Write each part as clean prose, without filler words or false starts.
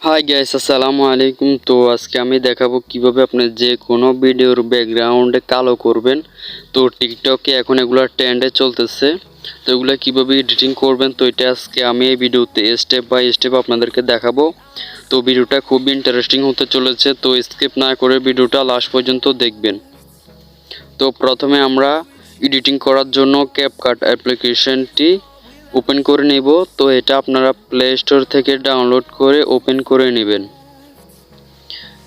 Hi guys, আসসালামু আলাইকুম। তো আজকে আমি দেখাবো কিভাবে আপনি যে কোনো ভিডিওর ব্যাকগ্রাউন্ডে কালো করবেন। তো টিকটকে এখন এগুলো ট্রেন্ডে চলতেছে, তো এগুলো কিভাবে এডিটিং করবেন, তো এটা আজকে আমি এই ভিডিওতে স্টেপ বাই স্টেপ আপনাদেরকে দেখাবো। তো ভিডিওটা খুবই ইন্টারেস্টিং হতে চলেছে, তো স্কিপ না করে ভিডিওটা লাস্ট পর্যন্ত দেখবেন। তো প্রথমে আমরা এডিটিং করার জন্য ক্যাপকাট অ্যাপ্লিকেশনটি ওপেন করে নিব। তো এটা আপনারা প্লে স্টোর থেকে ডাউনলোড করে ওপেন করে নেবেন।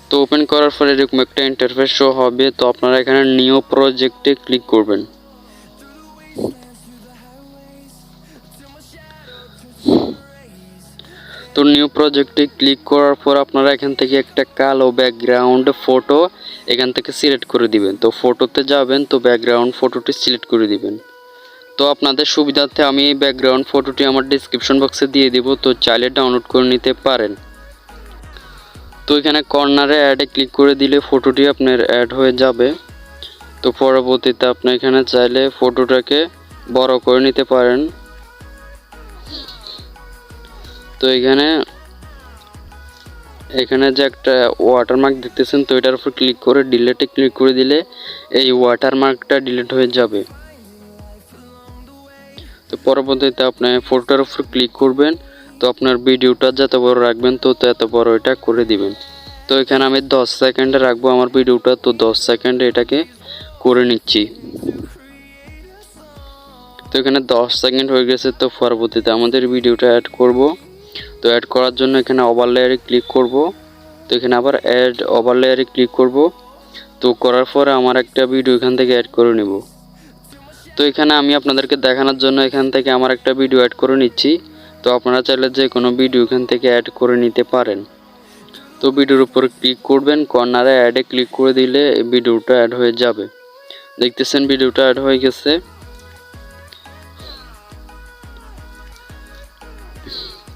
তো ওপেন করার পরে এরকম একটা ইন্টারফেস শো হবে। তো আপনারা এখানে নিউ প্রজেক্টে ক্লিক করবেন। তো নিউ প্রজেক্টে ক্লিক করার পর আপনারা এখান থেকে একটা কালো ব্যাকগ্রাউন্ড ফটো এখান থেকে সিলেক্ট করে দিবেন। তো ফটোতে যাবেন, তো ব্যাকগ্রাউন্ড ফটোটি সিলেক্ট করে দিবেন। তো আপনাদের সুবিধার্থে আমি এই ব্যাকগ্রাউন্ড ফটোটি আমার ডিসক্রিপশন বক্সে দিয়ে দিব, তো চাইলে ডাউনলোড করে নিতে পারেন। তো এখানে কর্নারে অ্যাডে ক্লিক করে দিলে ফটোটি আপনার অ্যাড হয়ে যাবে। তো পরবর্তীতে আপনি এখানে চাইলে ফটোটাকে বড় করে নিতে পারেন। তো এখানে যে একটা ওয়াটারমার্ক দেখতেছেন, তো এটার উপর ক্লিক করে ডিলিটে ক্লিক করে দিলে এই ওয়াটারমার্কটা ডিলিট হয়ে যাবে। তো পরবর্তীতে আপনি ফটোটার উপর ক্লিক করবেন। তো আপনার ভিডিওটা যত বড় রাখবেন তো তত বড় এটা করে দিবেন। তো এখানে আমি 10 সেকেন্ডে রাখবো আমার ভিডিওটা, তো 10 সেকেন্ডে এটাকে করে নিচ্ছি। তো এখানে 10 সেকেন্ড হয়ে গেছে। তো পরবর্তীতে আমাদের ভিডিওটা অ্যাড করব। তো অ্যাড করার জন্য এখানে ওভারলেয়ারে ক্লিক করব। তো এখানে আবার অ্যাড ওভারলেয়ারে ক্লিক করব। তো করার পরে আমার একটা ভিডিও এখান থেকে অ্যাড করে নেব। তো এখানে আমি আপনাদেরকে দেখানোর জন্য এখান থেকে আমার একটা ভিডিও অ্যাড করে নিচ্ছি। তো আপনারা চাইলে যে কোনো ভিডিও এখান থেকে অ্যাড করে নিতে পারেন। তো ভিডিওর উপর ক্লিক করবেন, কর্নারে অ্যাডে ক্লিক করে দিলে এই ভিডিওটা অ্যাড হয়ে যাবে। দেখতেছেন ভিডিওটা অ্যাড হয়ে গেছে।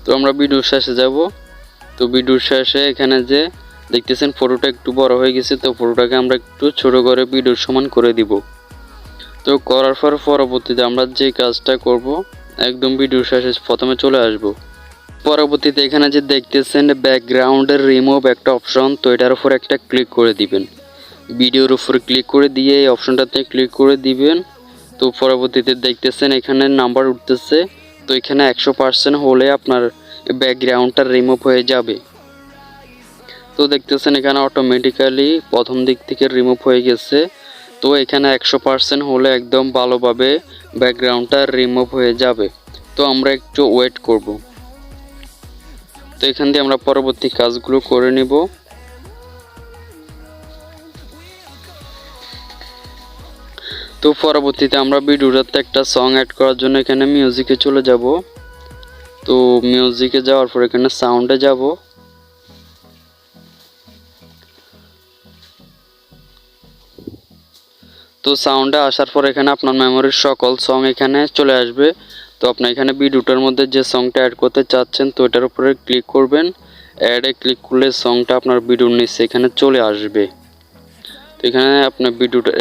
তো আমরা ভিডিওর শেষে যাব। তো ভিডিওর শেষে এখানে যে দেখতেছেন ফটোটা একটু বড় হয়ে গেছে, তো ফটোটাকে আমরা একটু ছোট করে ভিডিওর সমান করে দিব। তো করার পর পরবর্তীতে আমরা যে কাজটা করব, একদম ভিডিওর শেষে প্রথমে চলে আসব। পরবর্তীতে এখানে যে দেখতেছেন ব্যাকগ্রাউন্ডের রিমুভ একটা অপশন, তো এটার উপর একটা ক্লিক করে দিবেন। ভিডিওর উপর ক্লিক করে দিয়ে এই অপশনটাতে ক্লিক করে দিবেন। তো পরবর্তীতে দেখতেছেন এখানে নাম্বার উঠতেছে। তো এখানে 100% হলে আপনার ব্যাকগ্রাউন্ডটা রিমুভ হয়ে যাবে। তো দেখতেছেন এখানে অটোমেটিক্যালি প্রথম দিক থেকে রিমুভ হয়ে গেছে। তো এখানে 100% হলে একদম ভালোভাবে ব্যাকগ্রাউন্ডটা রিমুভ হয়ে যাবে। তো আমরা একটু ওয়েট করব। তো এখান দিয়ে আমরা পরবর্তী কাজগুলো করে নিব। তো পরবর্তীতে আমরা ভিডিওটাতে একটা সং অ্যাড করার জন্য এখানে মিউজিকে চলে যাব। তো মিউজিকে যাওয়ার পর এখানে সাউন্ডে যাব। তো সাউন্ডে আসার পর এখানে আপনার মেমোরির সকল সং এখানে চলে আসবে। তো আপনি এখানে ভিডিওটার মধ্যে যে সংটা অ্যাড করতে চাচ্ছেন, তো এটার উপরে ক্লিক করবেন। অ্যাডে ক্লিক করলে সংটা আপনার ভিডিওর নিচে এখানে চলে আসবে। তো এখানে আপনার ভিডিওটা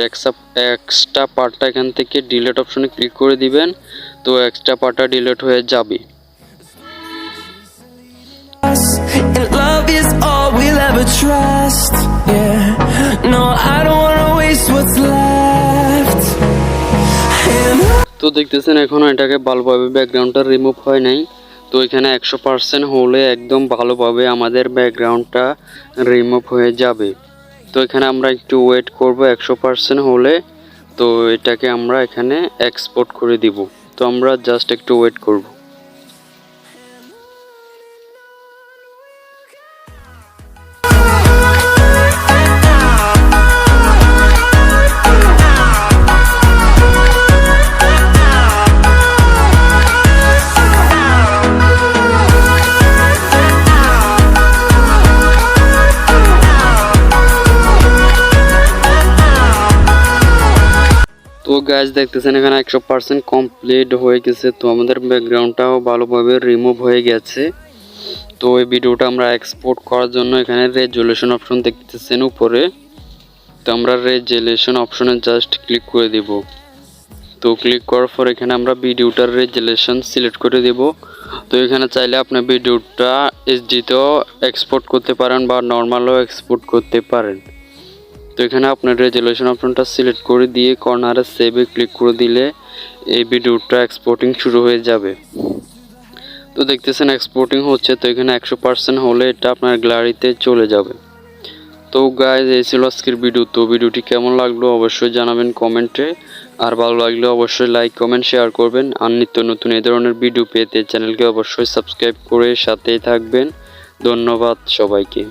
এক্সট্রা পার্টটা এখান থেকে ডিলিট অপশনে ক্লিক করে দিবেন। তো এক্সট্রা পার্টটা ডিলিট হয়ে যাবে। And love is all we'll ever trust. Yeah, no, I don't wanna waste what's left. তো দেখতেছেন এখনো এটাকে ভালোভাবে ব্যাকগ্রাউন্ডটা রিমুভ হয় নাই। তো এখানে 100% হলে একদম ভালোভাবে আমাদের ব্যাকগ্রাউন্ডটা রিমুভ হয়ে যাবে। তো এখানে আমরা একটু ওয়েট করব 100% হলে। তো এটাকে আমরা এখানে এক্সপোর্ট করে দিব। তো আমরা জাস্ট একটু ওয়েট করব। তো গাইস দেখতেছেন এখানে 100% কমপ্লিট হয়ে গেছে। তো আমাদের ব্যাকগ্রাউন্ডটাও ভালোভাবে রিমুভ হয়ে গেছে। তো এই ভিডিওটা আমরা এক্সপোর্ট করার জন্য এখানে রেজুলেশন অপশন দেখতেছেন উপরে। তো আমরা রেজুলেশন অপশনে জাস্ট ক্লিক করে দিব। তো ক্লিক করার পর এখানে আমরা ভিডিওটার রেজুলেশন সিলেক্ট করে দেব। তো এখানে চাইলে আপনি ভিডিওটা এইচডিতেও এক্সপোর্ট করতে পারেন বা নর্মালও এক্সপোর্ট করতে পারেন। তো এখানে আপনার রেজুলেশন অপশনটা সিলেক্ট করে দিয়ে কর্নারে সেভে ক্লিক করে দিলে এই ভিডিওটা এক্সপোর্টিং শুরু হয়ে যাবে। তো দেখতেছেন এক্সপোর্টিং হচ্ছে। তো এখানে 100% হলে এটা আপনার গ্যালারিতে চলে যাবে। তো গাইজ এই ছিল আজকের ভিডিও। তো ভিডিওটি কেমন লাগলো অবশ্যই জানাবেন কমেন্টে, আর ভালো লাগলে অবশ্যই লাইক কমেন্ট শেয়ার করবেন। আর নিত্য নতুন এই ধরনের ভিডিও পেতে চ্যানেলকে অবশ্যই সাবস্ক্রাইব করে সাথেই থাকবেন। ধন্যবাদ সবাইকে।